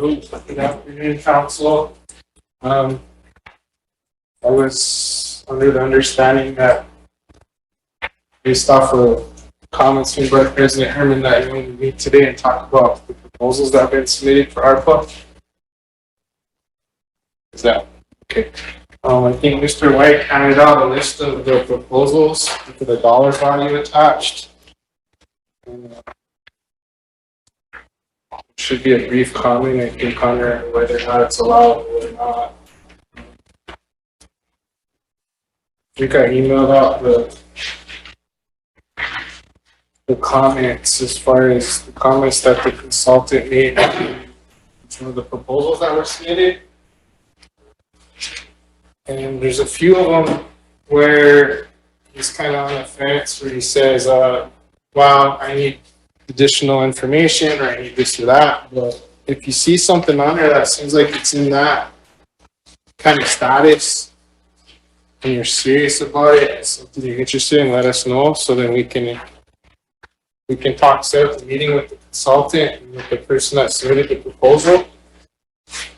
Good afternoon, Council. I was under the understanding that, based off of comments from Vice President Herman, that you wanted to meet today and talk about the proposals that have been submitted for ARPA. Is that okay? I think Mr. White handed out a list of the proposals with the dollar value attached. And, should be a brief comment, I think, on whether or not it's allowable or not. I think I emailed out the comments as far as the comments that the consultant made on some of the proposals that were submitted. And there's a few of them where he's kind of on the fence, where he says, wow, I need additional information, or I need this or that. But if you see something on there that seems like it's in that kind of status and you're serious about it, it's something you're interested in, let us know, so then we can talk, set up a meeting with the consultant and with the person that submitted the proposal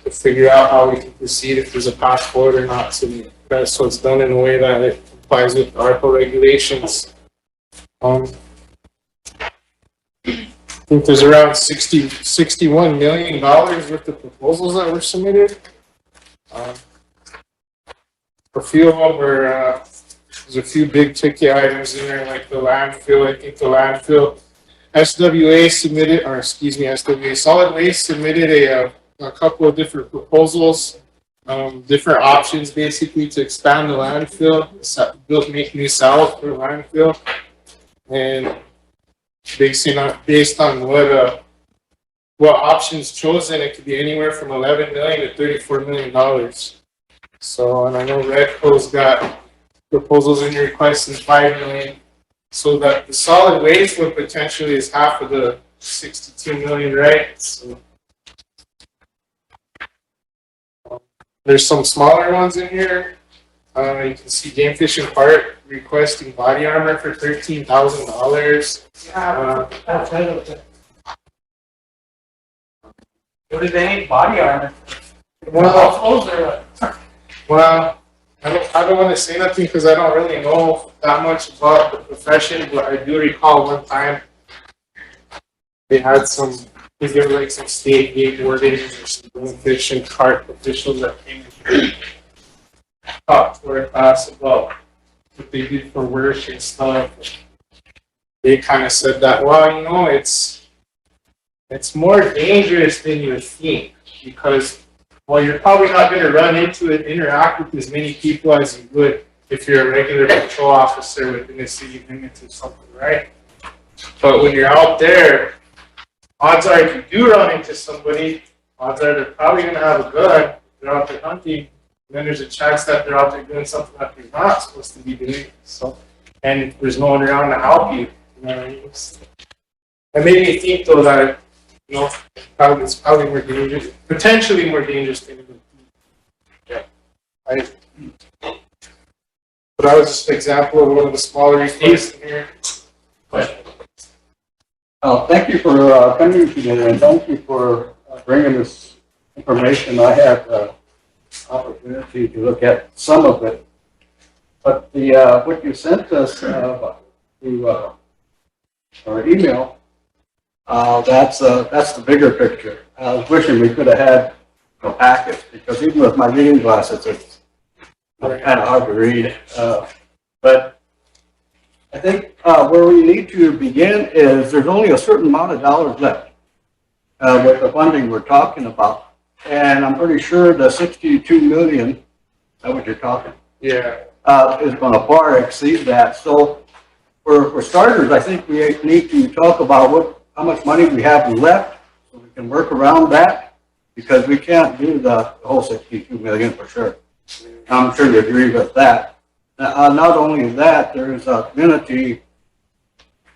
to figure out how we can proceed, if there's a path forward or not. So it's done in a way that it complies with the ARPA regulations. I think there's around $61 million worth of proposals that were submitted. A few of them were, there's a few big ticket items in there, like the landfill. I think the landfill, SWA submitted, or excuse me, SWA Solid Waste submitted a couple of different proposals, different options basically to expand the landfill, make new cells for the landfill. And based on what options chosen, it could be anywhere from $11 million to $34 million. So, and I know Redco's got proposals in your request is $5 million, so that the solid waste would potentially is half of the $62 million, right? So, there's some smaller ones in here. You can see Game Fish and Park requesting body armor for $13,000. What do they need body armor? Well, I don't want to say nothing because I don't really know that much about the profession, but I do recall one time they had there were like some state gate wardens or some Game Fish and Park officials that came and talked to our class about what they did for work and stuff. They kind of said that, well, you know, it's more dangerous than you think, because, well, you're probably not going to run into it, interact with as many people as you would if you're a regular patrol officer within the city limits or something, right? But when you're out there, odds are if you do run into somebody, odds are they're probably going to have a gun. They're out there hunting. And then there's a chance that they're out there doing something that they're not supposed to be doing. So, and there's no one around to help you. You know what I mean? It made me think, though, that, you know, it's probably more dangerous, potentially more dangerous than it would be. Yeah. But that was just an example of one of the smaller requests in here. Thank you for coming today, and thank you for bringing this information. I had the opportunity to look at some of it, but what you sent us through our email, that's the bigger picture. I was wishing we could have had a packet, because even with my reading glasses, it's kind of hard to read. But I think where we need to begin is there's only a certain amount of dollars left with the funding we're talking about. And I'm pretty sure the $62 million, is that what you're talking? Yeah. Is going to far exceed that. So for starters, I think we need to talk about how much money we have left, so we can work around that, because we can't do the whole $62 million for sure. I'm sure you agree with that. Not only that, there's community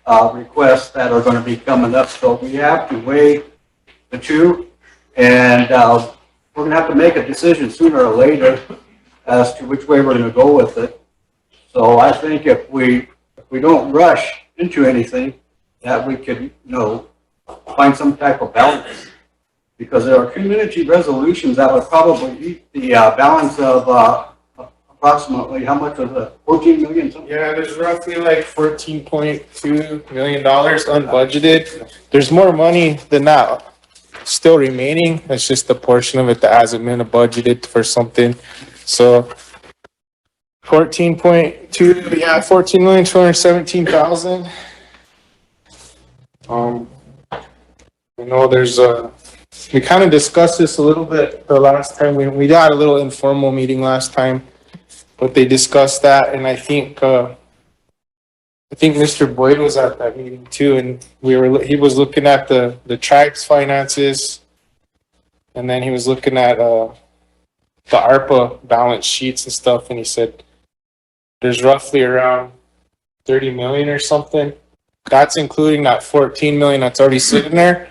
requests that are going to be coming up, so we have to weigh the two, and we're going to have to make a decision sooner or later as to which way we're going to go with it. So I think if we don't rush into anything, that we could, find some type of balance Because there are community resolutions that would probably eat the balance of approximately, how much was it, 14 million something? Yeah, there's roughly like $14.2 million unbudgeted. There's more money than that still remaining. It's just a portion of it that hasn't been budgeted for something. So 14.2, yeah, 14,217,000. You know, we kind of discussed this a little bit the last time. We got a little informal meeting last time, but they discussed that, and I think Mr. Boyd was at that meeting too, and he was looking at the tribe's finances, and then he was looking at the ARPA balance sheets and stuff, and he said there's roughly around 30 million or something. That's including that 14 million that's already sitting there,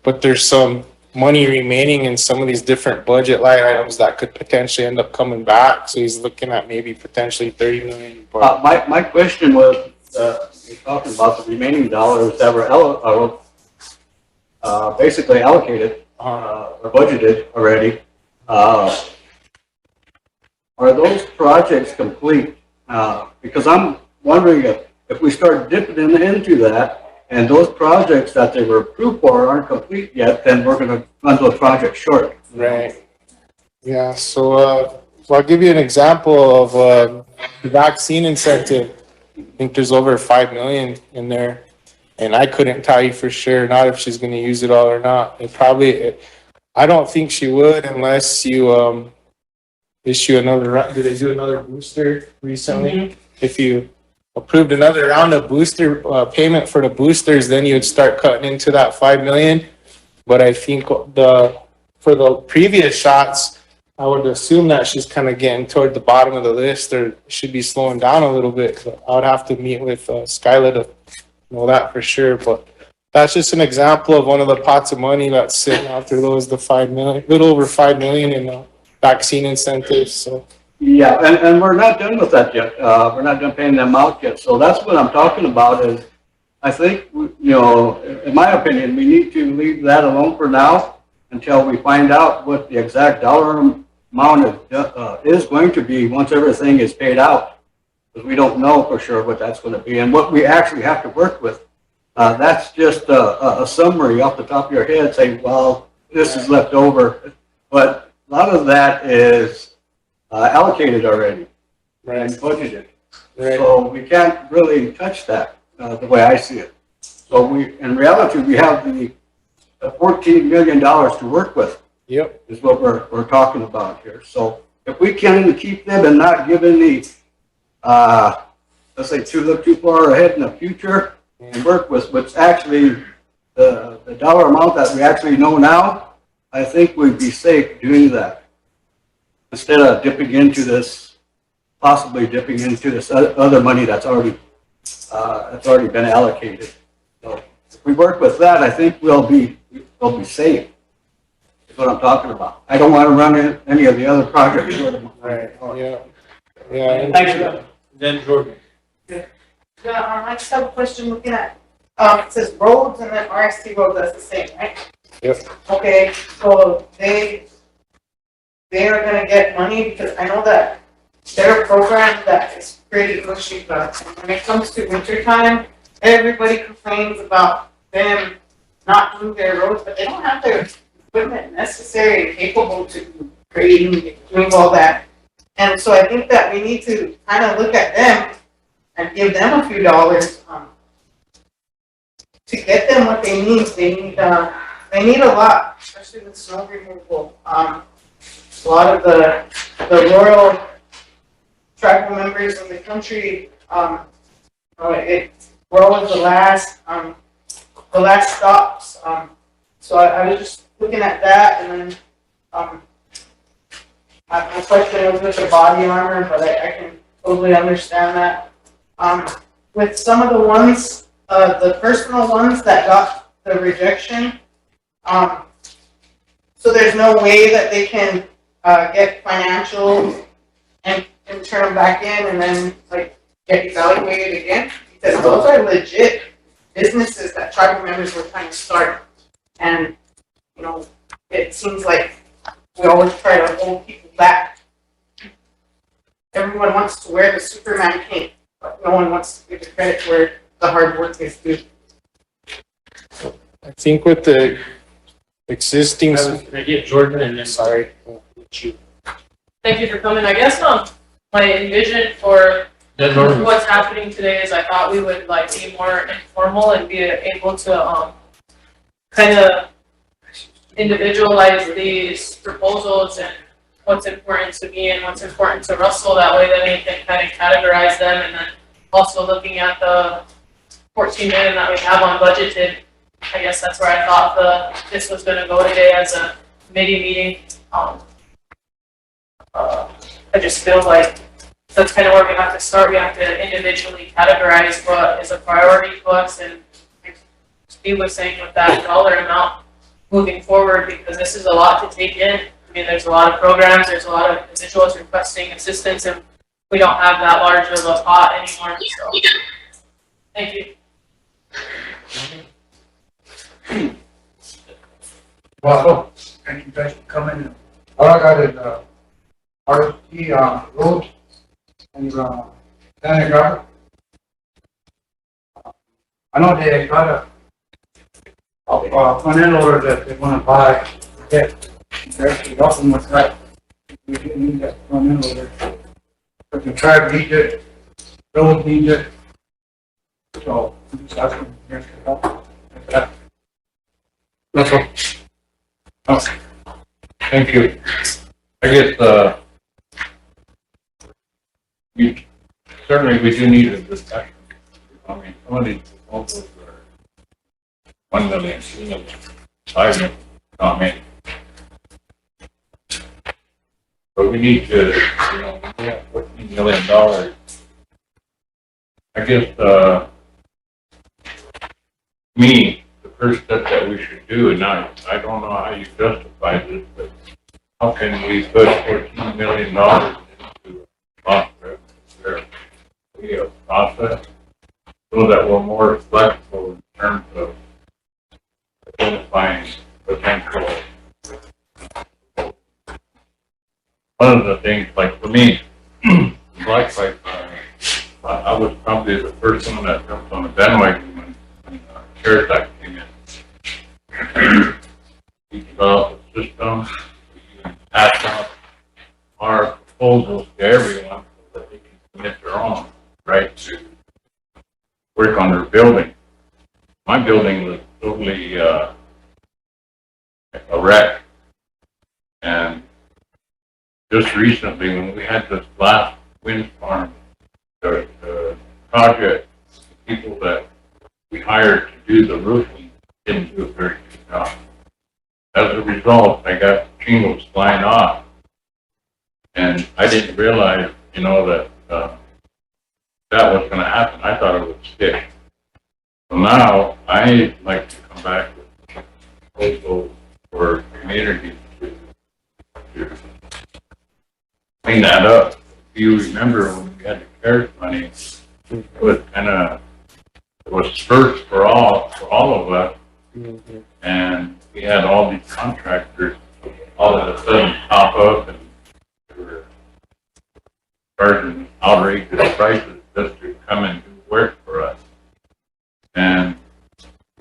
but there's some money remaining in some of these different budget line items that could potentially end up coming back. So he's looking at maybe potentially 30 million. But My question was, you're talking about the remaining dollars that were basically allocated or budgeted already. Are those projects complete? Because I'm wondering if we start dipping into that, and those projects that they were approved for aren't complete yet, then we're going to run those projects short. right. Yeah. So I'll give you an example of the vaccine incentive. I think there's over 5 million in there, and I couldn't tell you for sure, not if she's going to use it all or not. I don't think she would unless you issue another. Did they do another booster recently? If you approved another round of booster payment for the boosters, then you would start cutting into that 5 million. But I think for the previous shots, I would assume that she's kind of getting toward the bottom of the list, or should be slowing down a little bit. But I would have to meet with Skyla to know that for sure. But that's just an example of one of the pots of money that's sitting out there. Those the 5 million, little over 5 million in vaccine incentives. So. Yeah, and we're not done with that yet. We're not done paying them out yet. So that's what I'm talking about is, I think, in my opinion, we need to leave that alone for now until we find out what the exact dollar amount is going to be once everything is paid out. Because we don't know for sure what that's going to be and what we actually have to work with. That's just a summary off the top of your head saying, well, this is left over. But a lot of that is allocated already and budgeted. Right. So we can't really touch that the way I see it. So in reality, we have the $14 million to work with. Yep. Is what we're talking about here. So if we can keep them and not give any, let's say, look too far ahead in the future and work with what's actually the dollar amount that we actually know now, I think we'd be safe doing that. Instead of possibly dipping into this other money that's already been allocated. So if we work with that, I think we'll be safe. That's what I'm talking about. I don't want to run any of the other projects. Right. Yeah. Yeah. Thank you. Then Jordan. Yeah, I just have a question looking at, it says roads and then RST roads, that's the same, right? Yep. Okay, so they are gonna get money because I know that they're a program that is pretty pushy, but when it comes to winter time, everybody complains about them not doing their roads, but they don't have the equipment necessary and capable to grading, doing all that. And so I think that we need to kind of look at them and give them a few dollars to get them what they need. They need a lot, especially with snow removal. A lot of the rural tribal members in the country, rural is the last stops. So I was just looking at that, and then my question was with the body armor, but I can totally understand that. With some of the ones, the personal ones that got the rejection, so there's no way that they can get financial and turn them back in and then like get evaluated again, because those are legit businesses that tribal members were trying to start, and it seems like we always try to hold people back. Everyone wants to wear the Superman cape, but no one wants to give the credit where the hard work is due. I think with the existing, Can I get Jordan and then sorry, you? Thank you for coming. I guess my envision for Then Jordan. what's happening today is I thought we would like be more informal and be able to kind of individualize these proposals and what's important to me and what's important to Russell. That way then we can kind of categorize them, and then also looking at the 14 million that we have on budgeted. I guess that's where I thought this was going to go today as a committee meeting. I just feel like that's kind of where we have to start. We have to individually categorize what is a priority to us, and Steve was saying with that dollar amount moving forward, because this is a lot to take in. I mean, there's a lot of programs, there's a lot of individuals requesting assistance, and we don't have that large of a pot anymore. So, thank you. Well, and you guys can come in. All I got is, RST, road and, Santa Garden. I know they got a front end loader that they wanna buy. That, they're actually helping with that. We didn't need that front end loader. But the tribe needs it, road needs it. So, I'm just asking you guys to help with that. That's all. Oh, thank you. I guess, certainly we do need a discussion. I mean, some of these proposals are 1 million, 2 million, 5 million, not many. But we need to, we have $14 million. I guess, me, the first step that we should do, and I don't know how you justify this, but how can we put $14 million into cost revenue? We have a process so that we're more flexible in terms of identifying potential. One of the things, like for me, I was probably the first one that jumped on the bandwagon when CARES Act came in. We developed a system, we passed out our proposals to everyone so that they can submit their own right to work on their building. My building was totally a wreck, and just recently when we had this last wind farm, the project, the people that we hired to do the roofing didn't do a very good job. As a result, I got shingles flying off, and I didn't realize, that that was going to happen. I thought it would stick. So now I like to come back with proposals for communities to clean that up. If you remember when we had the CARES money, it was it was first for all of us, and we had all these contractors all of a sudden pop up, and they were charging outrageous prices just to come and do work for us. And,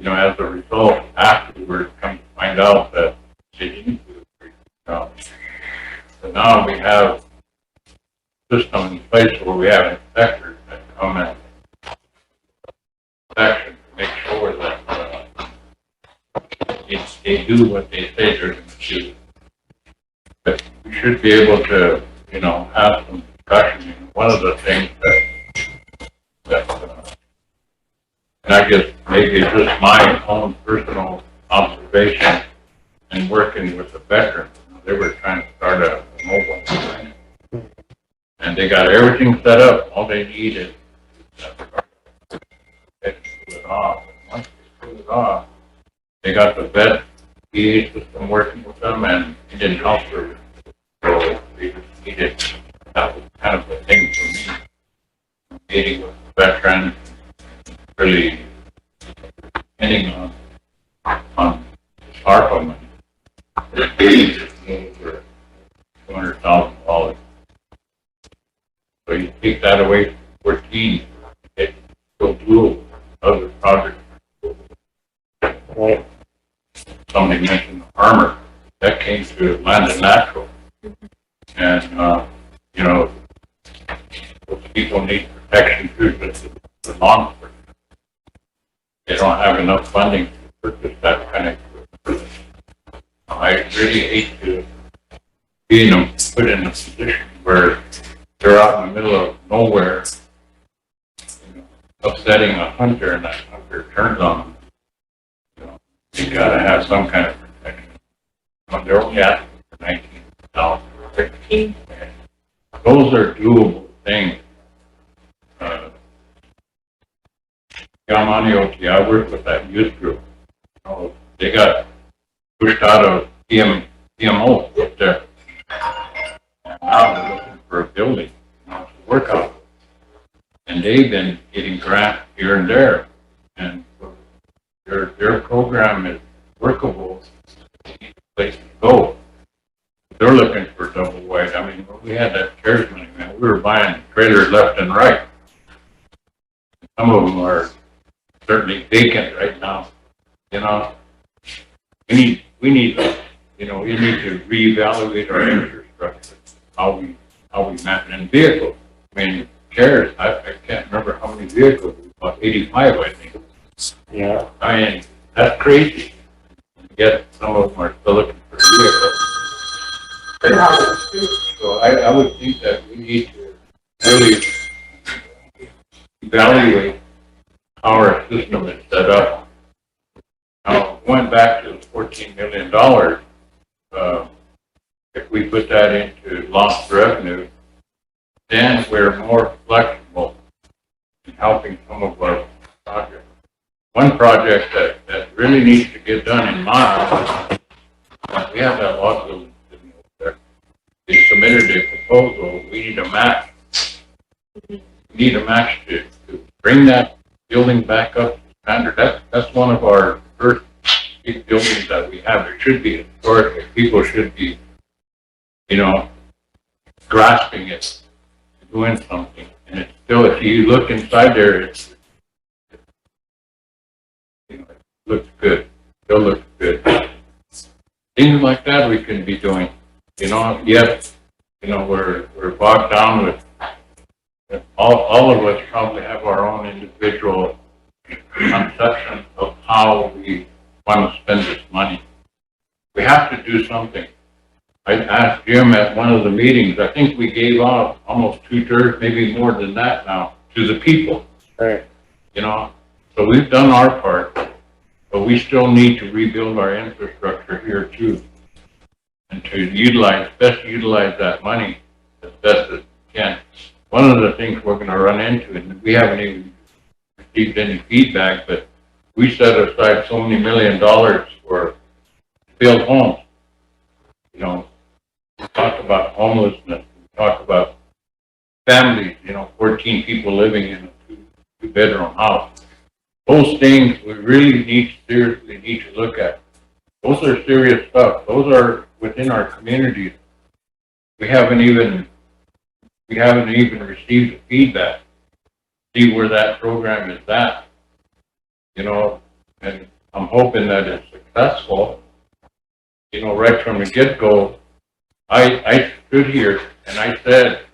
as a result, afterwards, come to find out that they didn't do a very good job. So now we have a system in place where we have inspectors that come and inspection to make sure that they do what they say they're going to do. But we should be able to, have some discussion. One of the things and I guess maybe it's just my own personal observation and working with the veterans. They were trying to start a mobile clinic, and they got everything set up. All they needed is to pull it off. And once they pulled it off, they got the vet PA system working with them, and it didn't help her. So they just needed, that was kind of the thing for me. Meeting with the veterans, really depending on ARPA money. take that away from 14, it will do other projects. Right. Somebody mentioned the armor, that came to Land and Natural. And, you know, those people need protection too, but the law enforcement, they don't have enough funding to purchase that kind of equipment. I really hate to be put in a position where they're out in the middle of nowhere, you know, upsetting a hunter, and that hunter turns on them. You know, you gotta have some kind of protection. When they're only asking for $19,000. Those are doable things. Yamani OT, I worked with that youth group. You know, they got pushed out of PMO up there. And now they're looking for a building, you know, to work out. And they've been getting grants here and there. And their program is workable. Place to go. They're looking for double wide. I mean, we had that CARES money, man. We were buying trailers left and right. Some of them are certainly vacant right now. You know, we need, you know, we need to reevaluate our infrastructure, how we manage and vehicles. I mean, CARES, I can't remember how many vehicles, about 85, I think. Yeah. I mean, that's crazy. Yet some of them are still looking for vehicles. So I would think that we need to really evaluate how our system is set up. Now, going back to the $14 million, if we put that into lost revenue, then we're more flexible in helping some of our projects. One project that really needs to get done in Mara, we have that log building sitting over there. They submitted a proposal, we need a match. We need a match to bring that building back up to standard. That's one of our first big buildings that we have. It should be historic. People should be, you know, grasping it, doing something. And it's still, if you look inside there, it's, you know, it looks good. Still looks good. Things like that we can be doing. You know, yet, you know, we're bogged down with all of us probably have our own individual conception of how we want to spend this money. We have to do something. I asked Jim at one of the meetings, I think we gave out almost 2/3, maybe more than that now, to the people. Right. You know, so we've done our part, but we still need to rebuild our infrastructure here too. And to best utilize that money as best as we can. One of the things we're going to run into, and we haven't even received any feedback, but we set aside so many $1 million for build homes. You know, we talk about homelessness, we talk about families, you know, 14 people living in a two-bedroom house. Those things we really seriously need to look at. Those are serious stuff. Those are within our communities. We haven't even received the feedback. See where that program is at. You know, and I'm hoping that it's successful. You know, right from the get-go, I stood here and I said,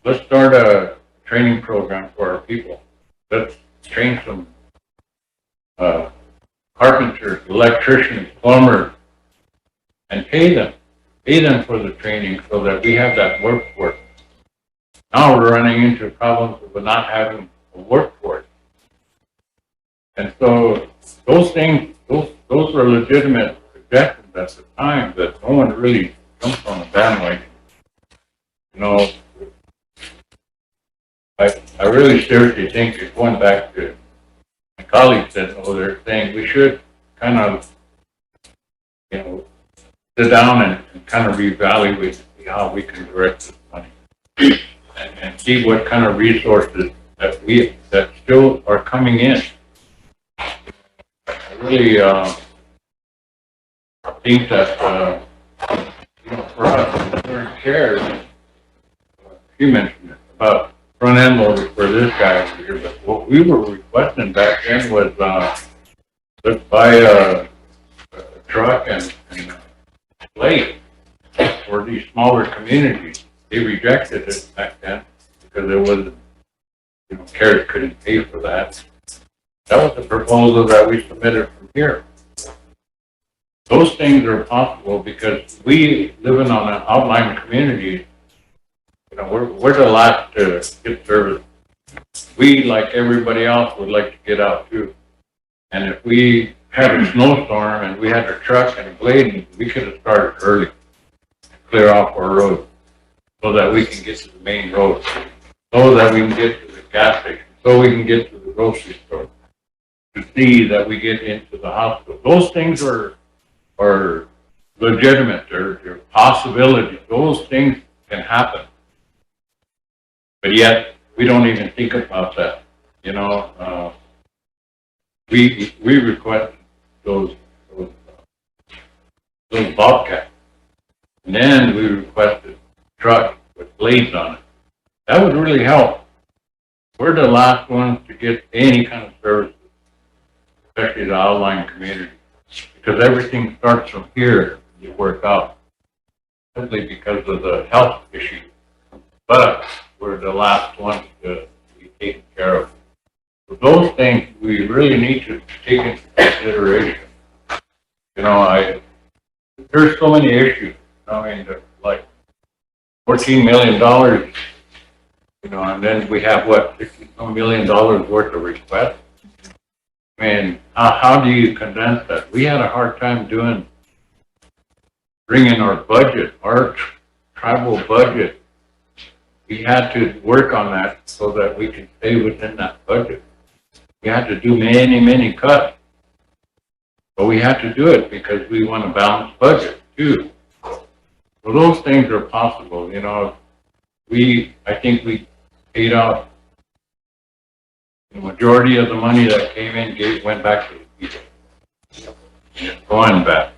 let's start a training program for our people. Let's train some carpenters, electricians, plumbers, and pay them for the training so that we have that workforce. Now we're running into problems with not having a workforce. And so those things, those were legitimate suggestions at the time that no one really jumped on the bandwagon. You know, I really seriously think it's going back to my colleagues said, oh, they're saying we should kind of, you know, sit down and kind of reevaluate to see how we can direct this money and see what kind of resources that still are coming in. I really think that you know, for us, we're cared. You mentioned it about front end loader for this guy over here, but what we were requesting back then was, let's buy a truck and a blade for these smaller communities. They rejected it back then because it wasn't, CARES couldn't pay for that. That was the proposal that we submitted from here. Those things are possible because we living on an outlying community, we're the last to get service. We, like everybody else, would like to get out too. And if we had a snowstorm and we had a truck and a blade, we could have started early to clear off our road so that we can get to the main road, so that we can get to the gas station, so we can get to the grocery store, to see that we get into the hospital. Those things are legitimate. They're possibilities. Those things can happen. But yet, we don't even think about that. We request those Bobcats. And then we requested a truck with blades on it. That would really help. We're the last ones to get any kind of services, especially the outlying community, because everything starts from here to work out, simply because of the health issue. But we're the last ones to be taken care of. So those things we really need to take into consideration. There's so many issues. Like $14 million, and then we have $60 million worth of requests. How do you condense that? We had a hard time bringing our budget, our tribal budget. We had to work on that so that we can stay within that budget. We had to do many, many cuts. But we had to do it because we want a balanced budget too. So those things are possible. I think we paid out the majority of the money that came in, went back to the people. It's going back.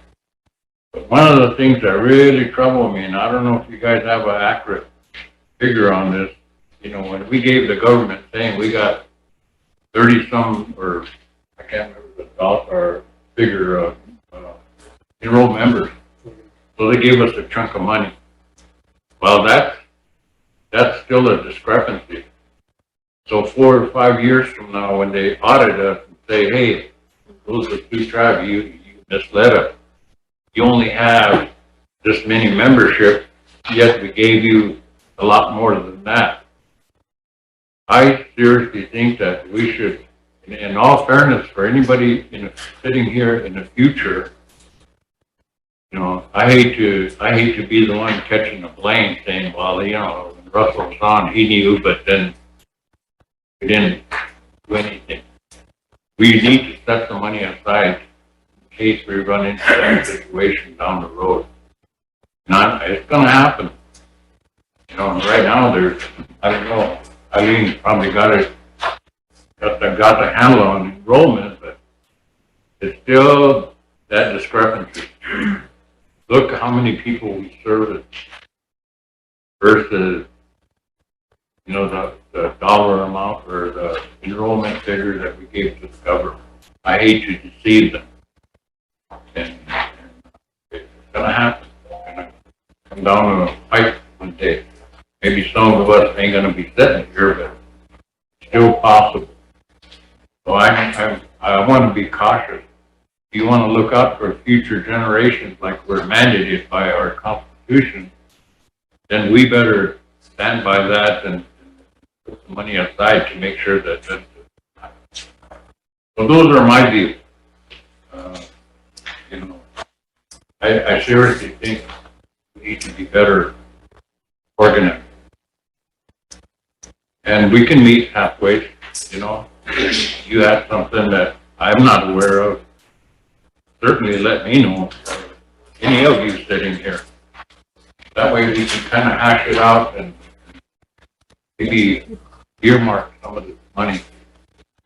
But one of the things that really trouble me, and I don't know if you guys have an accurate figure on this, when we gave the government saying we got 30-some, or I can't remember the dollar figure of enrolled members. So they gave us a chunk of money. Well, that's still a discrepancy. So 4 or 5 years from now, when they audit us and say, hey, those are 2 tribes, you misled us. You only have this many membership, yet we gave you a lot more than that. I seriously think that we should, in all fairness, for anybody sitting here in the future, I hate to be the one catching the blame, saying, well, when Russell was on, he knew, but then we didn't do anything. We need to set the money aside in case we run into that situation down the road. It's going to happen. Right now I don't know. Eileen probably got the handle on enrollment, but it's still that discrepancy. Look how many people we service versus, the dollar amount or the enrollment figure that we gave to the government. I hate to deceive them. And it's going to happen. It's going to come down to a pipe one day. Maybe some of us ain't going to be sitting here, but it's still possible. So I want to be cautious. If you want to look out for future generations like we're mandated by our Constitution, then we better stand by that and put the money aside to make sure that that's happens. So those are my views. I seriously think we need to be better organized. And we can meet halfway, If you have something that I'm not aware of, certainly let me know, or any of you sitting here. That way we can kind of hash it out and maybe earmark some of the money.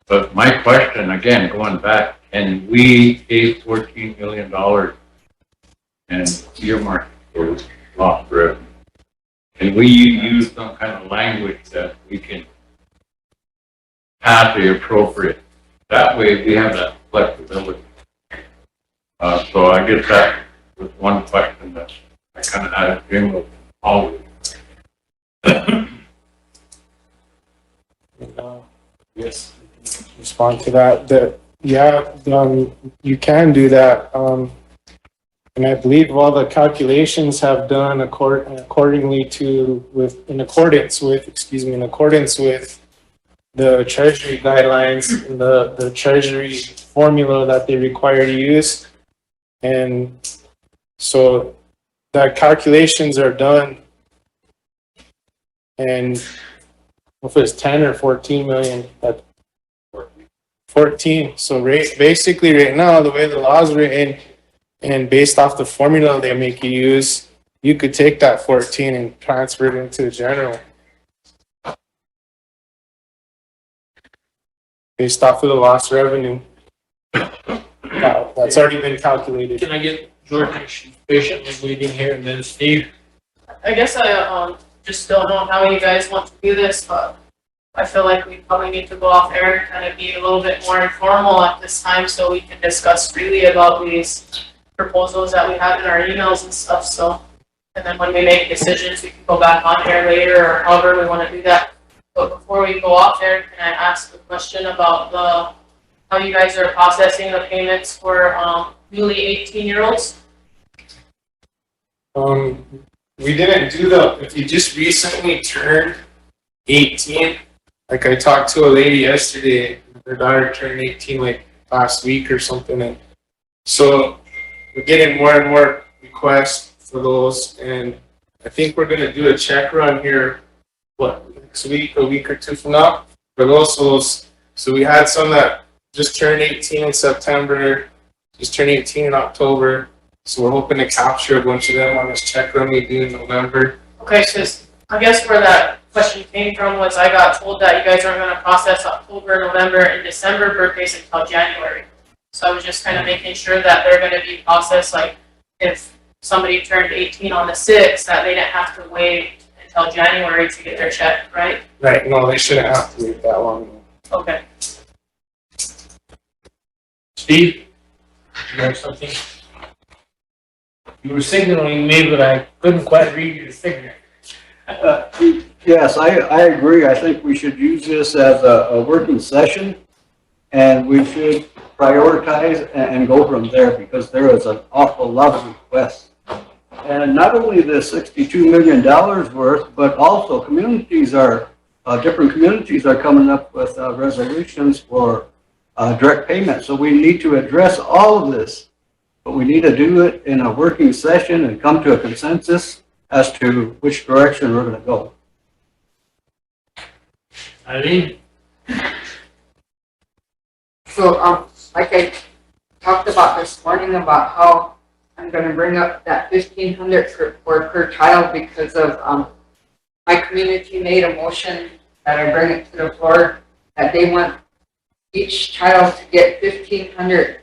But my question, again, going back, and we gave $14 million and earmarked for lost revenue. And we use some kind of language that we can pass the appropriate. That way we have that flexibility. So I guess that was one question that I kind of asked Jim was always. Yes. Respond to that. You can do that. And I believe all the calculations have done in accordance with the Treasury guidelines and the Treasury formula that they require to use. And so the calculations are done. And if it's 10 or 14 million, 14. So basically right now, the way the law is written and based off the formula they make you use, you could take that 14 and transfer it into the general. Based off of the lost revenue. That's already been calculated. Can I get Jordan, she's patiently waiting here, and then Steve? I guess I just don't know how you guys want to do this, but I feel like we probably need to go off air and kind of be a little bit more informal at this time so we can discuss freely about these proposals that we have in our emails and stuff, so. And then when we make decisions, we can go back on air later or however we want to do that. But before we go off air, can I ask a question about how you guys are processing the payments for newly 18-year-olds? We didn't do if you just recently turned 18, like I talked to a lady yesterday, her daughter turned 18 like last week or something, and so we're getting more and more requests for those, and I think we're gonna do a check run here, next week, a week or two from now, for those. So we had some that just turned 18 in September, just turned 18 in October, so we're hoping to capture a bunch of them on this check run we do in November. Okay, because I guess where that question came from was I got told that you guys aren't going to process October, November, and December birthdays until January. So I was just kind of making sure that they're going to be processed, like if somebody turned 18 on the 6th, that they didn't have to wait until January to get their check, right? Right, no, they shouldn't have to wait that long. Okay. Steve? You have something? You were signaling me, but I couldn't quite read your signal. Yes, I agree. I think we should use this as a working session, and we should prioritize and go from there, because there is an awful lot of requests. And not only the $62 million worth, but also different communities are coming up with resolutions for direct payment. So we need to address all of this, but we need to do it in a working session and come to a consensus as to which direction we're going to go. Eileen? So, like I talked about this morning about how I'm gonna bring up that 1,500 per child because of, my community made a motion that I bring it to the floor, that they want each child to get 1,500.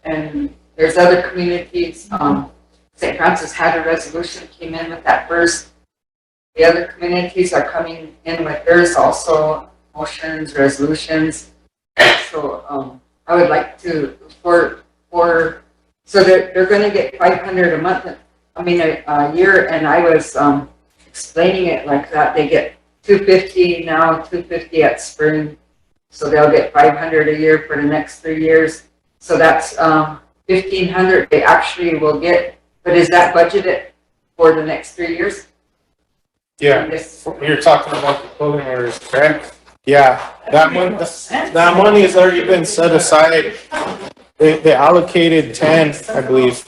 And there's other communities, St. Francis had a resolution, came in with that first. The other communities are coming in with theirs also, motions, resolutions. So I would like to, so they're gonna get 500 a month, a year, and I was explaining it like that. They get 250 now, 250 at spring. So they'll get 500 a year for the next 3 years. So that's 1,500 they actually will get. But is that budgeted for the next 3 years? Yeah, you're talking about the clothing orders, correct? Yeah, that money has already been set aside. They allocated 10, I believe,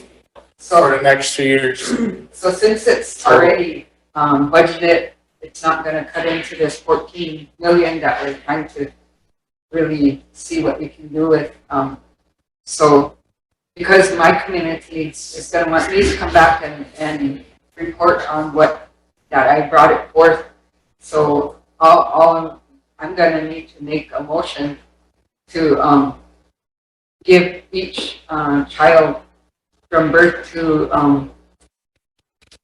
for the next 2 years. So since it's already budgeted, it's not going to cut into this 14 million that we're trying to really see what we can do with. So because my community is going to want me to come back and report on what that I brought it forth. So I'm going to need to make a motion to give each child from birth to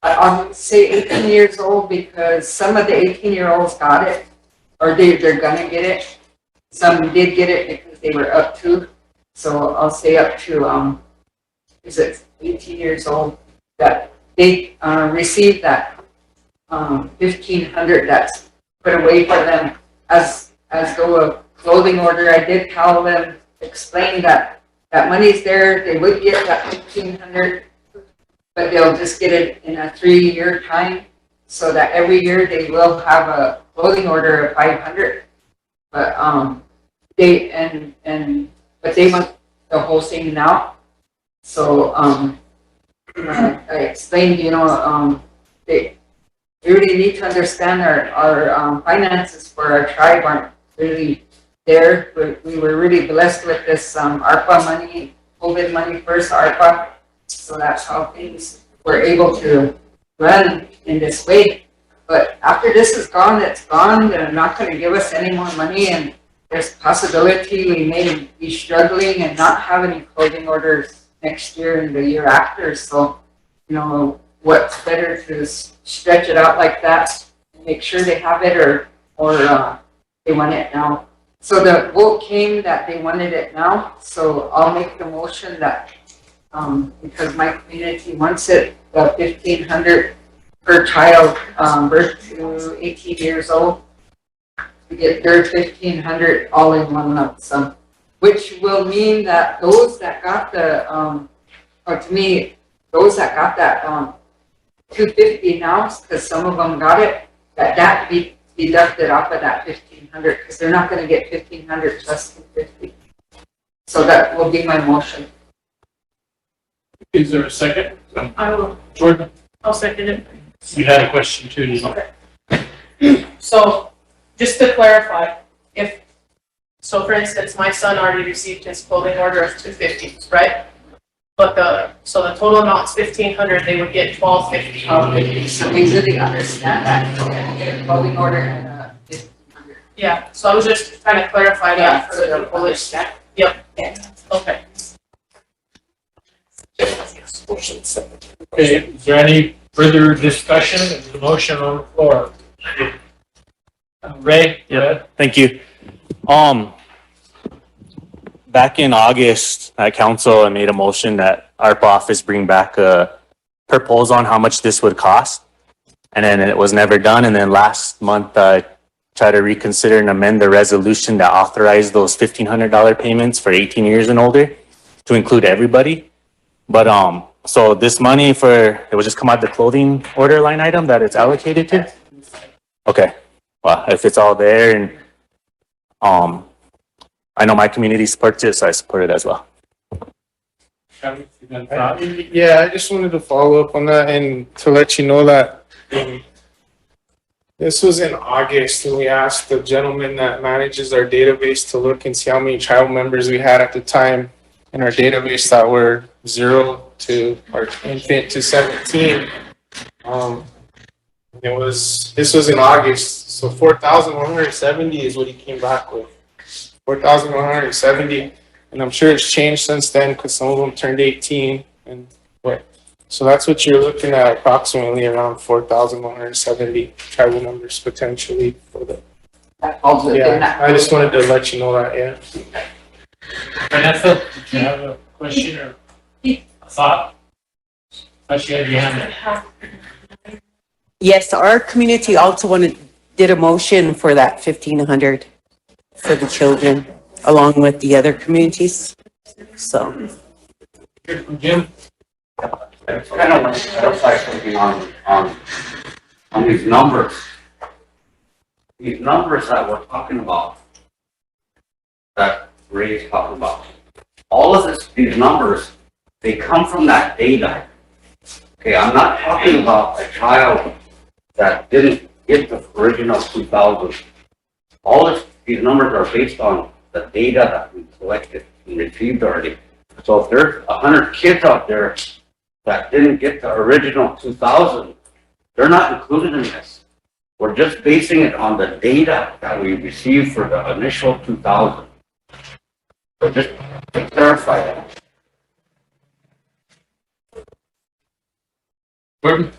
I'll say 18 years old because some of the 18-year-olds got it, or they're gonna get it. Some did get it because they were up to. So I'll say up to, is it 18 years old, that they received that 1,500 that's put away for them as though a clothing order. I did tell them, explain that money's there, they would get that 1,500, but they'll just get it in a 3-year time, so that every year they will have a clothing order of 500. But but they want the whole thing now. So I explained, they really need to understand our finances for our tribe aren't really there. We were really blessed with this ARPA money, COVID money first, ARPA. So that's how things were able to run in this way. But after this is gone, it's gone. They're not going to give us any more money, and there's possibility we may be struggling and not have any clothing orders next year and the year after. So, what's better to stretch it out like that and make sure they have it, or they want it now. So the vote came that they wanted it now. So I'll make the motion that because my community wants it, the 1,500 per child birth to 18 years old, to get their 1,500 all in one lump sum, which will mean that those that got the, or to me, those that got that 250 now, because some of them got it, that be deducted off of that 1,500, because they're not going to get 1,500 plus 250. So that will be my motion. Is there a second? I will, Jordan, I'll second it. you had a question too, didn't you? Okay. So, just to clarify, so for instance, my son already received his clothing order of 250, right? But the total amount's 1,500, they would get 1,250. So we really understand that. We're going to get a clothing order and 1,500. Yeah, so I was just trying to clarify that for So the they'll people. understand. Yep, Yeah. okay. Okay, is there any further discussion of the motion on the floor? Ray? Yeah, thank you. Back in August at council, I made a motion that ARPA office bring back a proposal on how much this would cost. And then it was never done. And then last month, I tried to reconsider and amend the resolution that authorized those $1,500 payments for 18 years and older to include everybody. But, so this money it will just come out the clothing order line item that it's allocated to? Okay. Well, if it's all there and, I know my community supports it, so I support it as well. Yeah, I just wanted to follow up on that and to let you know that this was in August, and we asked the gentleman that manages our database to look and see how many tribal members we had at the time in our database that were 0 to or infant to 17. This was in August, so 4,170 is what he came back with. 4,170, and I'm sure it's changed since then because some of them turned 18 and what. So that's what you're looking at, approximately around 4,170 tribal members potentially for the. That falls within that. Yeah, I just wanted to let you know that. Yeah. Vanessa, did you have a question or a thought? I see you have your hand up. Yes, our community also did a motion for that 1,500 for the children, along with the other communities. So, Jim? I kind of want to clarify something on these numbers. These numbers that we're talking about, that Ray is talking about, all of these numbers, they come from that data. Okay, I'm not talking about a child that didn't get the original 2,000. These numbers are based on the data that we collected and retrieved already. So if there's 100 kids out there that didn't get the original 2,000, they're not included in this. We're just basing it on the data that we received for the initial 2,000. So just to clarify that. Gordon?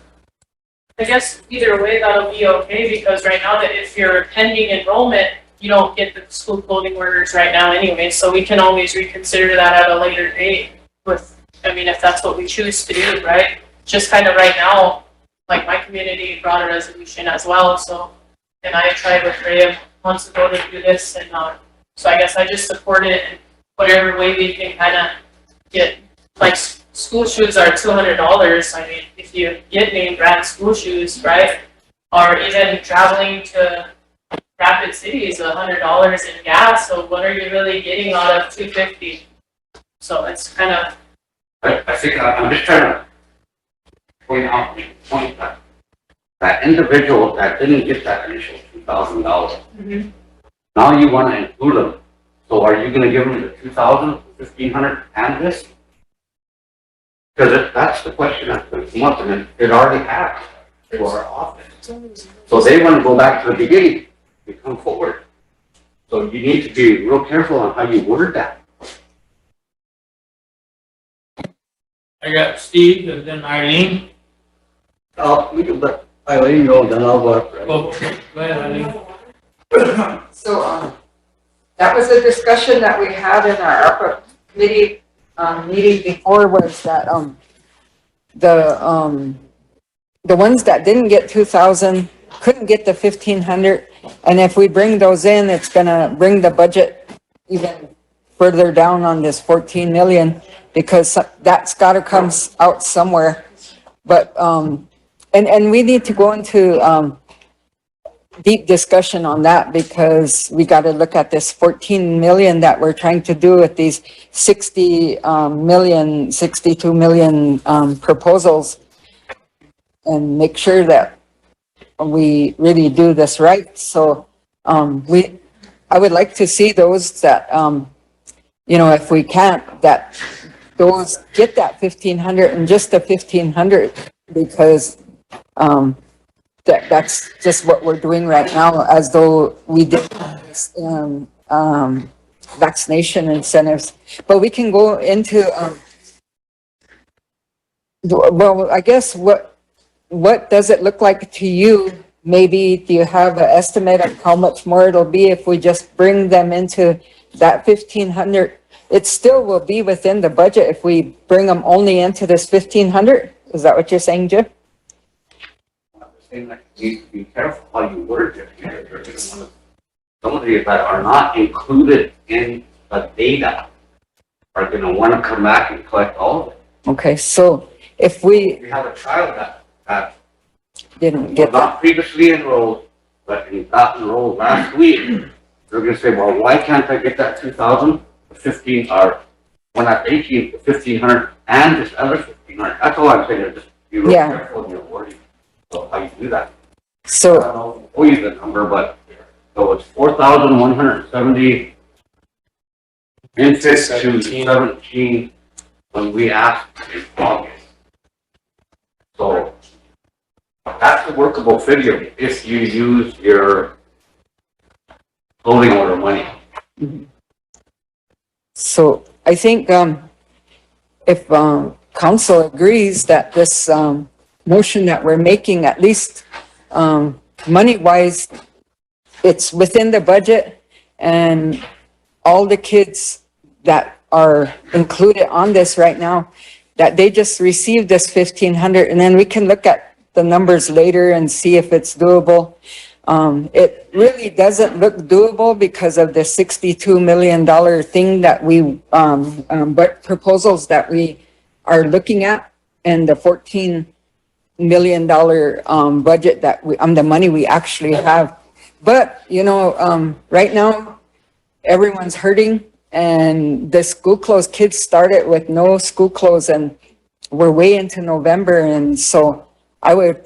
I guess either way, that'll be okay, because right now that if you're pending enrollment, you don't get the school clothing orders right now anyway, so we can always reconsider that at a later date with, I mean, if that's what we choose to do, right? Just kind of right now, like my community brought a resolution as well, so, and I tried with Ray months ago to do this, and, so I guess I just support it in whatever way we can kind of get, like, school shoes are $200. I mean, if you get name brand school shoes, right? Or even traveling to Rapid City is $100 in gas. So what are you really getting out of $250? So it's kind of. I think I'm just trying to point out the point that that individual that didn't get that initial $2,000, now you want to include them. So are you going to give them the 2,000, 1,500 and this? Because that's the question that's going to come up, and it already has to our office. So they want to go back to the beginning and come forward. So you need to be real careful on how you word that. I got Steve and then Eileen. We can let Eileen go, then I'll go after. Go ahead, Eileen. So, that was a discussion that we had in our ARPA committee, meeting before, was that, the ones that didn't get 2,000 couldn't get the 1,500. And if we bring those in, it's gonna bring the budget even further down on this 14 million, because that's gotta come out somewhere. But, and we need to go into, deep discussion on that, because we got to look at this 14 million that we're trying to do with these 62 million proposals, and make sure that we really do this right. So I would like to see those that, you know, if we can't, that those get that 1,500 and just the 1,500, because that's just what we're doing right now, as though we did vaccination incentives. But we can go into, well, I guess what does it look like to you? Maybe do you have an estimate of how much more it'll be if we just bring them into that 1,500? It still will be within the budget if we bring them only into this 1,500. Is that what you're saying, Jim? You need to be careful how you word it. Some of these that are not included in the data are going to want to come back and collect all of it. Okay, so if we have a child that didn't was get that, not previously enrolled, but got enrolled last week, they're going to say, well, why can't I get that 2,000, 15, or when I'm 18, 1,500, and this other 1,500? That's all I'm saying. Just be real careful in your wording. So how you do that? so I don't know if we use the number, but so it's 4,170 infants to 17 when we asked in August. So that's a workable figure if you use your clothing order money. So I think if council agrees that this motion that we're making, at least money-wise, it's within the budget, and all the kids that are included on this right now, that they just received this 1,500, and then we can look at the numbers later and see if it's doable. It really doesn't look doable because of the $62 million thing that we, but proposals that we are looking at, and the $14 million budget that we, the money we actually have. But, you know, right now, everyone's hurting, and the school clothes, kids started with no school clothes, and we're way into November, and so I would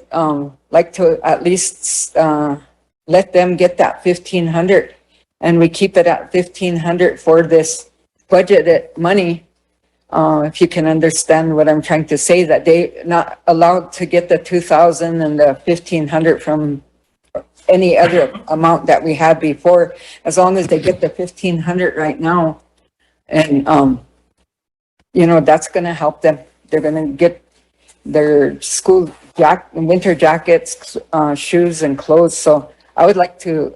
like to at least let them get that 1,500, and we keep it at 1,500 for this budgeted money. If you can understand what I'm trying to say, that they not allowed to get the 2,000 and the 1,500 from any other amount that we had before, as long as they get the 1,500 right now. And, you know, that's going to help them. They're going to get their school winter jackets, shoes and clothes. So I would like to,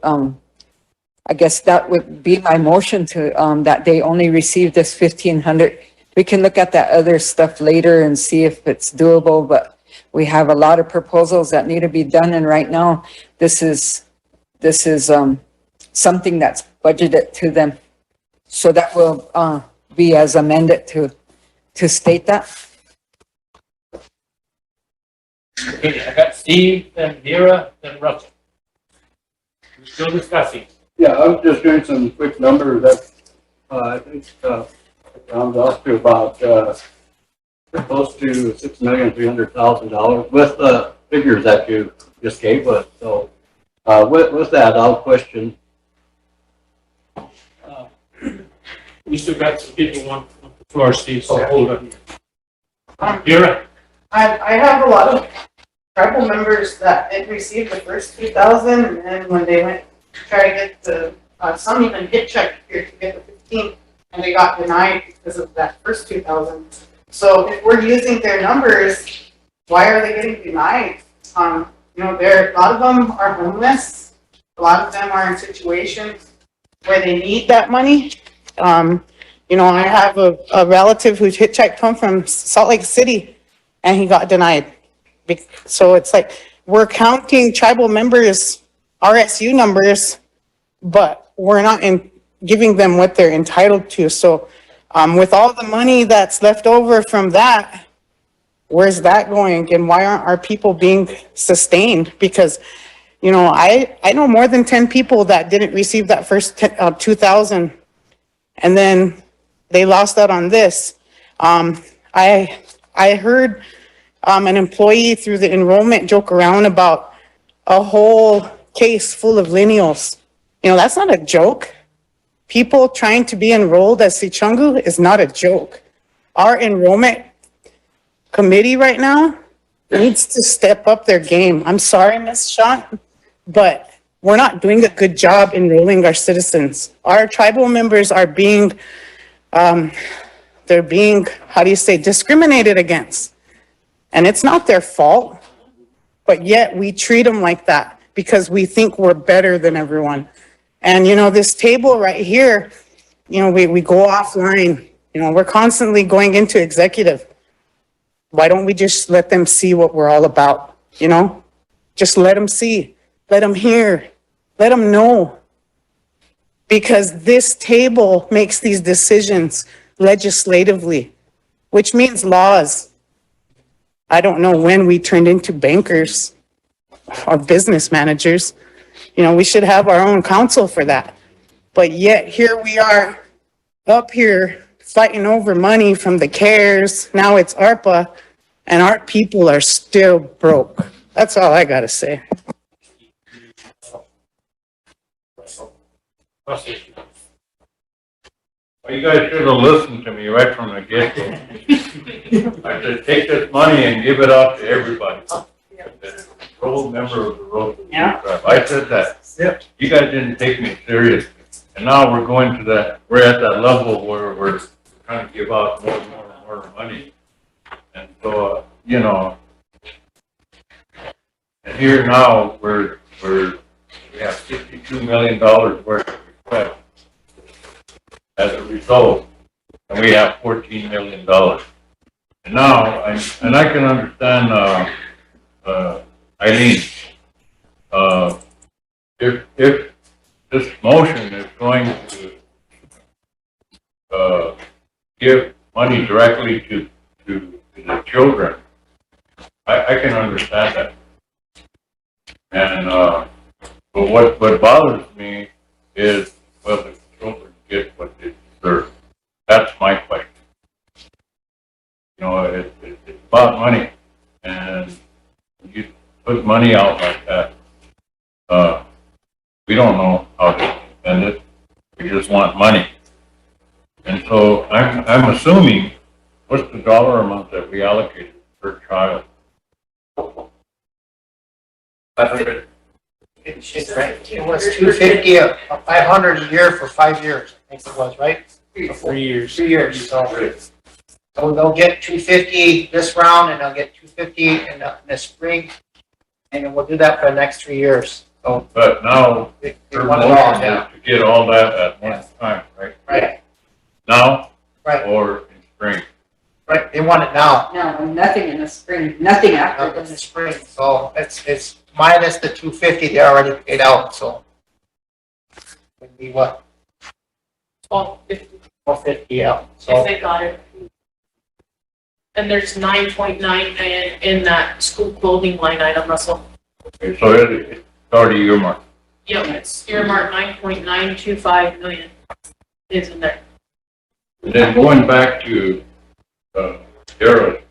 I guess that would be my motion to, that they only receive this 1,500. We can look at that other stuff later and see if it's doable, but we have a lot of proposals that need to be done. And right now, this is something that's budgeted to them. So that will, be as amended to state that. Okay, I got Steve, then Vera, then Russell. We're still discussing. Yeah, I'm just doing some quick numbers that, I think, it rounds off to about, close to $6,300,000 with the figures that you just gave us. So, with that, I'll question. We still got some people on the floor, Steve, so hold on. Vera? I have a lot of tribal members that did receive the first 2,000, and when they went to try to get the, some even hit check here to get the 15, and they got denied because of that first 2,000. So if we're using their numbers, why are they getting denied? You know, a lot of them are homeless. A lot of them are in situations where they need that money. You know, I have a relative who's hit checked home from Salt Lake City, and he got denied. So it's like, we're counting tribal members, RSU numbers, but we're not giving them what they're entitled to. So, with all the money that's left over from that, where's that going? And why aren't our people being sustained? Because, you know, I know more than 10 people that didn't receive that first 2,000, and then they lost out on this. I heard an employee through the enrollment joke around about a whole case full of lineals. You know, that's not a joke. People trying to be enrolled as Sichungu is not a joke. Our enrollment committee right now needs to step up their game. I'm sorry, Ms. Schott, but we're not doing a good job enrolling our citizens. Our tribal members are being, they're being, how do you say, discriminated against. And it's not their fault, but yet we treat them like that because we think we're better than everyone. And, you know, this table right here, you know, we go offline, you know, we're constantly going into executive. Why don't we just let them see what we're all about, you know? Just let them see, let them hear, let them know. Because this table makes these decisions legislatively, which means laws. I don't know when we turned into bankers or business managers. You know, we should have our own council for that. But yet here we are up here fighting over money from the CARES. Now it's ARPA, and our people are still broke. That's all I gotta say. Russell. Well, you guys should have listened to me right from the get-go. I said, take this money and give it out to everybody. Roll member of the Rosebud tribe. I said that. Yep. You guys didn't take me seriously. And now we're going to that, we're at that level where we're trying to give out more and more money. And so, you know, and here now we have $62 million worth of requests as a result, and we have $14 million. And now, I can understand, Eileen, if this motion is going to give money directly to the children, I can understand that. And but what bothers me is whether the children get what they deserve. That's my question. You know, it's about money, and you put money out like that. We don't know how to spend it. We just want money. And so I'm assuming, what's the dollar amount that we allocated per child? 500. It's right. It was 250, 500 a year for 5 years. I think it was, right? 3 years. 3 years. So So they'll get 250 this round and they'll get 250 in the spring. And then we'll do that for the next 3 years. So But now, they their want it all motion now. is to get all that at one time, right? Right, Now? Right. Or in spring? right. They want it now, No, nothing in the spring, nothing not after in the this. spring. So it's minus the 250 they already paid out, so. Would be what, 1250 450 out, if so. they got it. And there's 9.9 million in that school clothing line item, Russell. Okay, so it's already earmarked. Yep, it's earmarked 9.925 million is in there. And then going back to, Dara's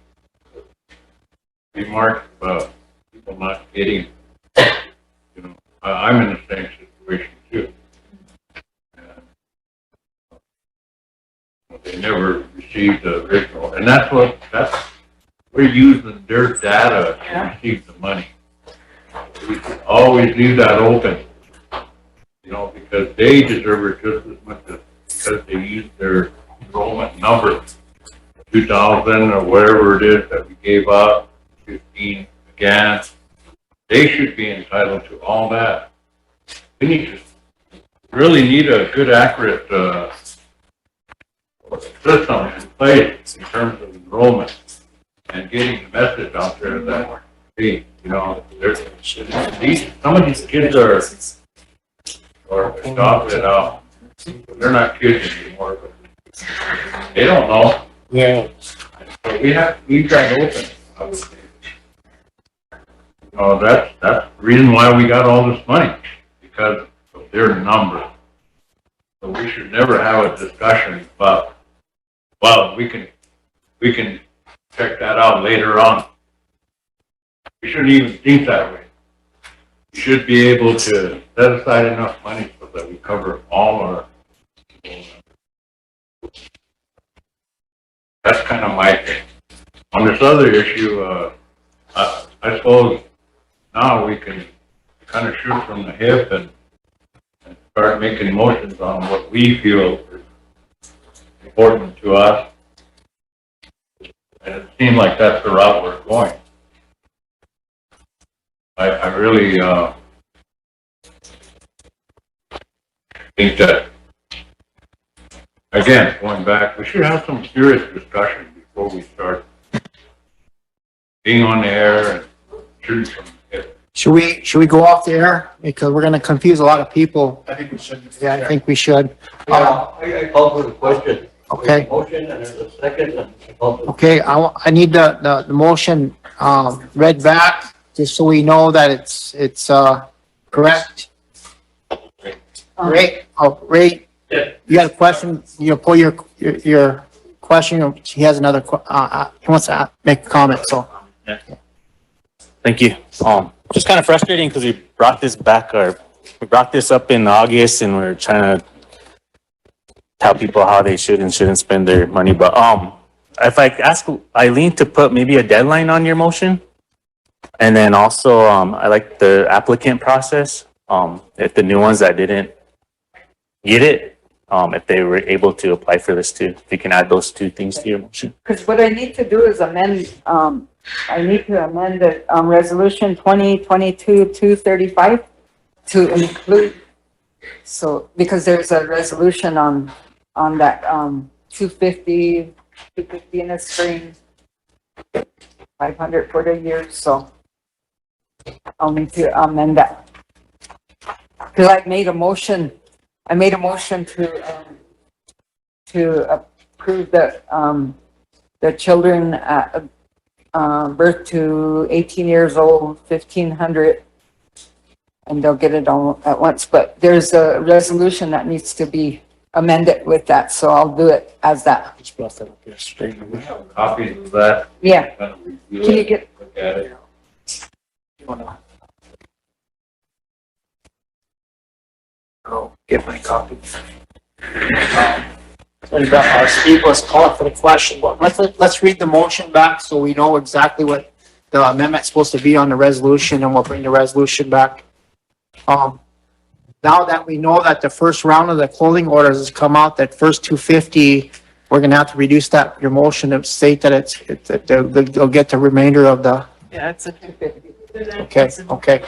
remark about people not getting, you know, I'm in the same situation too. And they never received the original, and we're using their data to receive the money. We should always leave that open, you know, because they deserve it just as much as because they used their enrollment number, 2,000 or whatever it is that we gave up, 15 again. They should be entitled to all that. We really need a good, accurate system in place in terms of enrollment and getting the message out there that, hey, you know, some of these kids are adopted out. They're not kids anymore, but they don't know. Yeah. So we have to leave that open, I would say. That's the reason why we got all this money, because of their number. So we should never have a discussion about, well, we can check that out later on. We shouldn't even think that way. We should be able to set aside enough money so that we cover all our. That's kind of my thing. On this other issue, I suppose now we can kind of shoot from the hip and start making motions on what we feel is important to us. And it seems like that's the route we're going. I really think that, again, going back, we should have some serious discussion before we start being on the air and shooting from the hip. Should we go off the air? Because we're gonna confuse a lot of people. I think we should. Yeah, I think we should. I called for the question. Okay. There's a motion and there's a second and I called for the- Okay, I need the motion, read back, just so we know that it's correct. Ray, Yeah. you got a question? You pull your question, he has another, he wants to make a comment, so. Thank you. Just kind of frustrating because we brought this up in August and we're trying to tell people how they should and shouldn't spend their money. But, if I ask Eileen to put maybe a deadline on your motion, and then also, I like the applicant process. If the new ones that didn't get it, if they were able to apply for this too, if you can add those two things to your motion. Because what I need to do is amend, I need to amend the, resolution 2022-235 to include, so, because there's a resolution on that, 250 in the spring, 500 for the year, so I'll need to amend that. Because I made a motion to approve the children at birth to 18 years old, 1,500, and they'll get it all at once. But there's a resolution that needs to be amended with that, so I'll do it as that. We have copies of that. Yeah. Kind of review Can you it, get, look at it. Get my copy. Steve was calling for the question, but let's read the motion back so we know exactly what the amendment's supposed to be on the resolution, and we'll bring the resolution back. Now that we know that the first round of the clothing orders has come out, that first 250 we're gonna have to reduce that, your motion to state that that they'll get the remainder of the, Yeah, it's a 250. okay.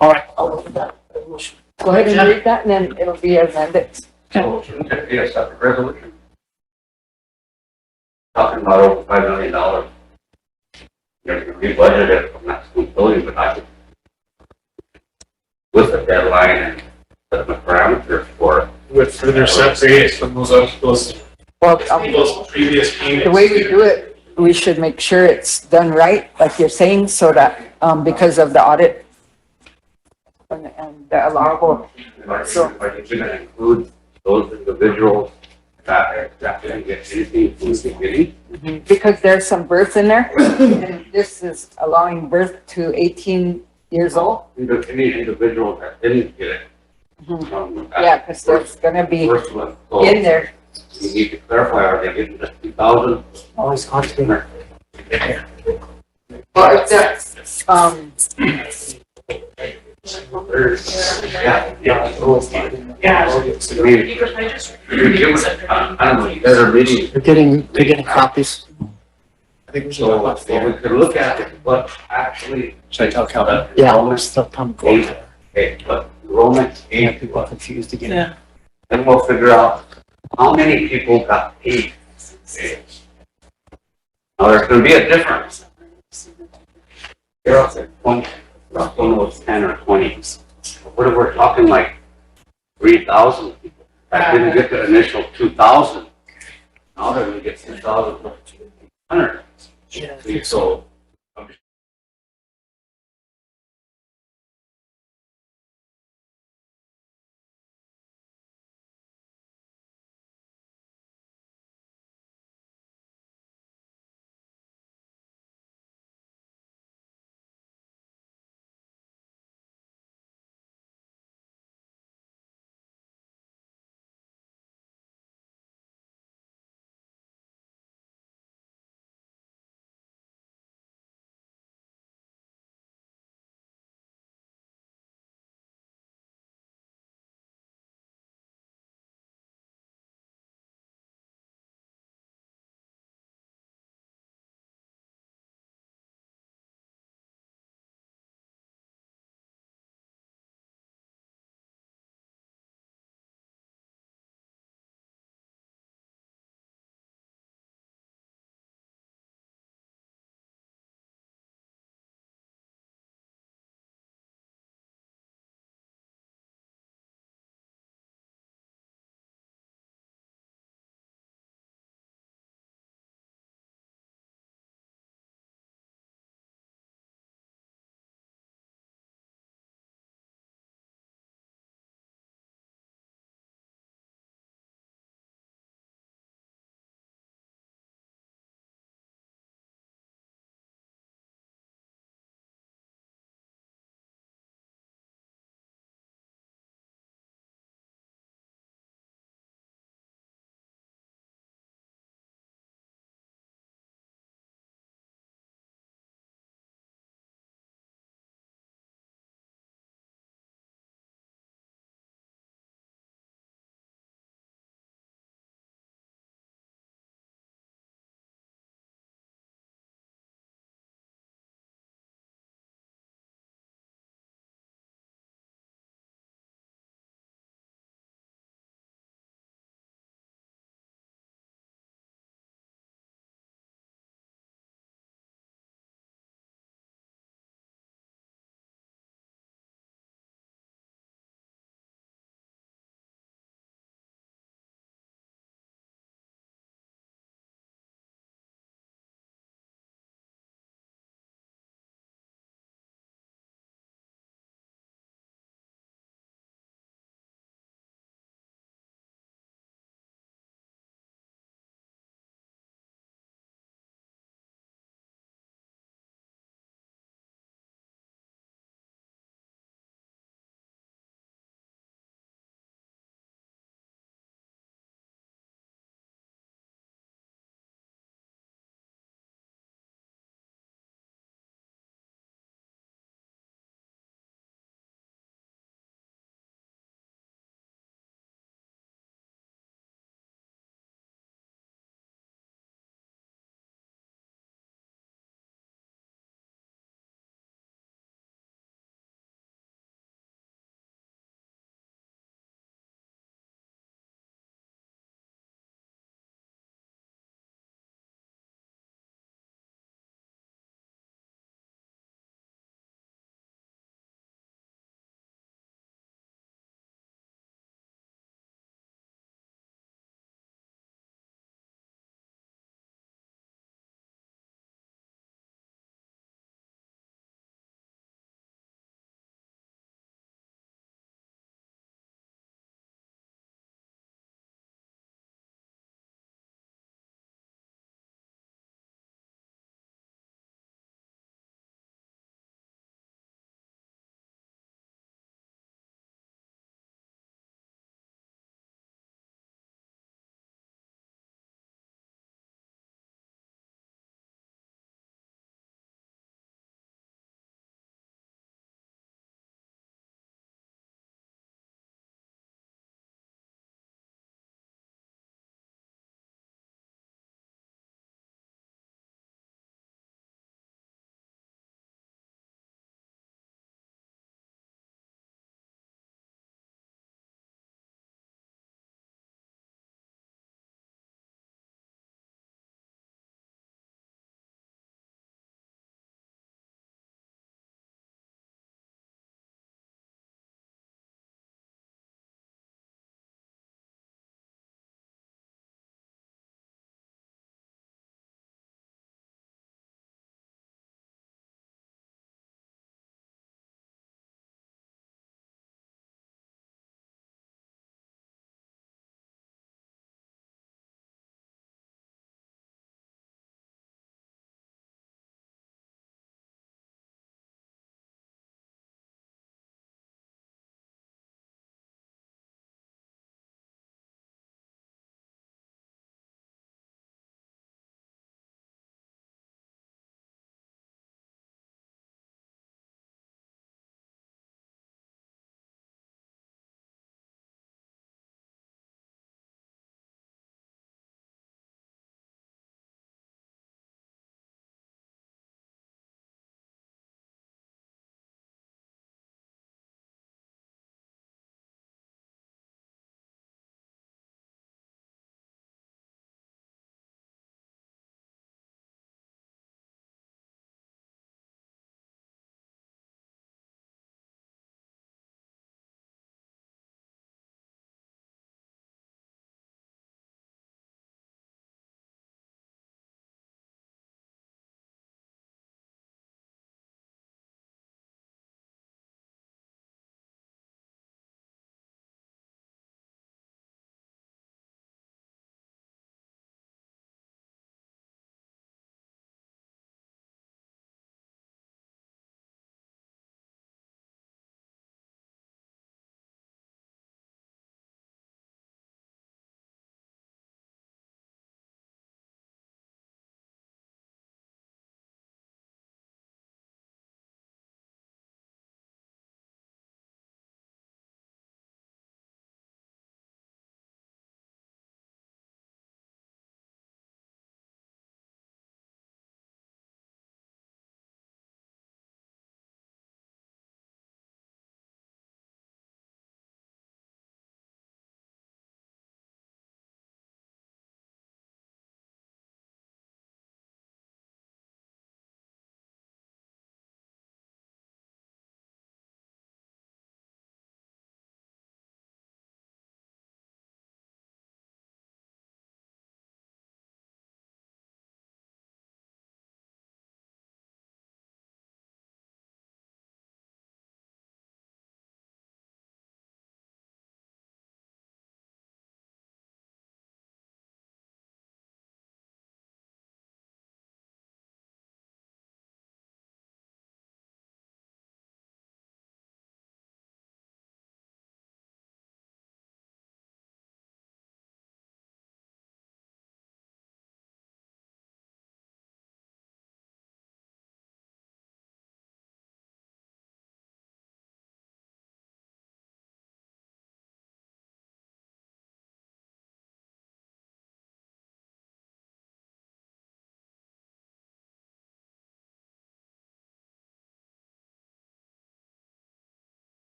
All right, I'll look at that resolution. Go ahead and read that and then it'll be amended. So, shouldn't it be a separate resolution? Talking about over $5 million. We budgeted it from that school building, but I could, with a deadline and set the parameters for it. With further separates from those Well, previous payments. the way we do it, we should make sure it's done right, like you're saying, so that, because of the audit and the allowable. So- Are you gonna include those individuals that didn't get anything from the beginning? Because there's some births in there, and this is allowing birth to 18 years old. Any individual that didn't get it. Yeah, because there's gonna be First one, so in there. you need to clarify, are they getting the 2,000? Always constantly. Well, if that's, Yeah. Yeah. Because I just. I don't know, better meeting. They're getting copies. I think we should. So, we could look at it, but actually. Should I tell Calvin? Yeah, we're still coming. Okay, but enrollment Yeah, eight, people are confused again. Yeah. then we'll figure out how many people got paid. Now, there's gonna be a difference. Here, I'll say 20, one was 10 or 20. What if we're talking like 3,000 people that didn't get the initial 2,000? Now they're gonna get 2,100. So